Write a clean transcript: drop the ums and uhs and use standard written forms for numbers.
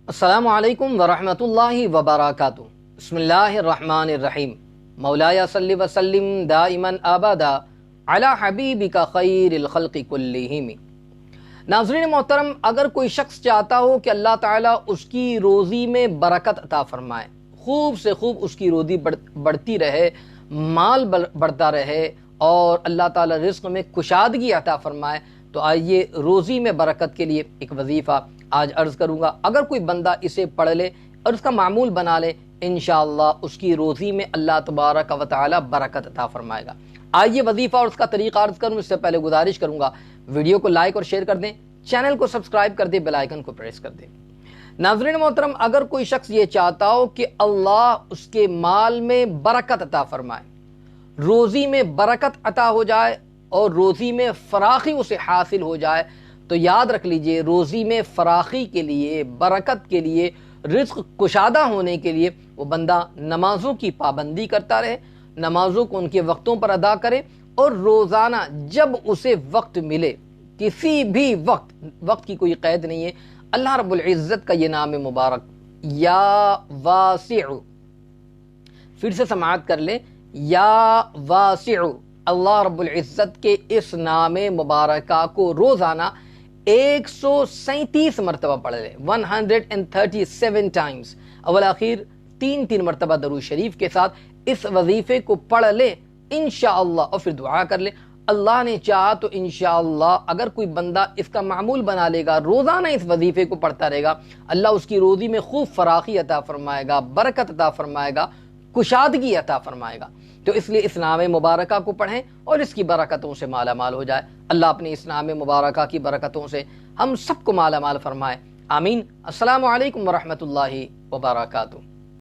السلام علیکم ورحمۃ اللہ وبرکاتہ۔ بسم اللہ الرحمن الرحیم۔ مولایا صلی وسلم دائما ابدا علی حبیبک خیر الخلق کلہم۔ ناظرین محترم، اگر کوئی شخص چاہتا ہو کہ اللہ تعالیٰ اس کی روزی میں برکت عطا فرمائے، خوب سے خوب اس کی روزی بڑھتی رہے، مال بڑھتا رہے اور اللہ تعالیٰ رزق میں کشادگی عطا فرمائے، تو آئیے روزی میں برکت کے لیے ایک وظیفہ آج عرض کروں گا۔ اگر کوئی بندہ اسے پڑھ لے اور اس کا معمول بنا لے، انشاءاللہ اس کی روزی میں اللہ تبارک و تعالی برکت عطا فرمائے گا۔ آئیے وظیفہ اور اس کا طریقہ عرض کروں، اس سے پہلے گزارش کروں گا ویڈیو کو لائک اور شیئر کر دیں، چینل کو سبسکرائب کر دیں، بیل آئیکن کو پریس کر دیں۔ ناظرین محترم، اگر کوئی شخص یہ چاہتا ہو کہ اللہ اس کے مال میں برکت عطا فرمائے، روزی میں برکت عطا ہو جائے اور روزی میں فراخی اسے حاصل ہو جائے، تو یاد رکھ لیجئے روزی میں فراخی کے لیے، برکت کے لیے، رزق کشادہ ہونے کے لیے وہ بندہ نمازوں کی پابندی کرتا رہے، نمازوں کو ان کے وقتوں پر ادا کرے اور روزانہ جب اسے وقت ملے، کسی بھی وقت کی کوئی قید نہیں ہے، اللہ رب العزت کا یہ نام مبارک یا واسع، پھر سے سماعت کر لیں، یا واسع، اللہ رب العزت کے اس نام مبارکہ کو روزانہ 137 مرتبہ پڑھ لے، 137 ٹائمز، اول آخر تین مرتبہ درود شریف کے ساتھ اس وظیفے کو پڑھ لے انشاءاللہ، اور پھر دعا کر لے۔ اللہ نے چاہا تو انشاءاللہ اگر کوئی بندہ اس کا معمول بنا لے گا، روزانہ اس وظیفے کو پڑھتا رہے گا، اللہ اس کی روزی میں خوب فراخی عطا فرمائے گا، برکت عطا فرمائے گا، کشادگی عطا فرمائے گا۔ تو اس لیے اس نام مبارکہ کو پڑھیں اور اس کی برکتوں سے مالا مال ہو جائے۔ اللہ اپنے اس نام مبارکہ کی برکتوں سے ہم سب کو مالا مال فرمائے، آمین۔ السلام علیکم ورحمۃ اللہ وبرکاتہ۔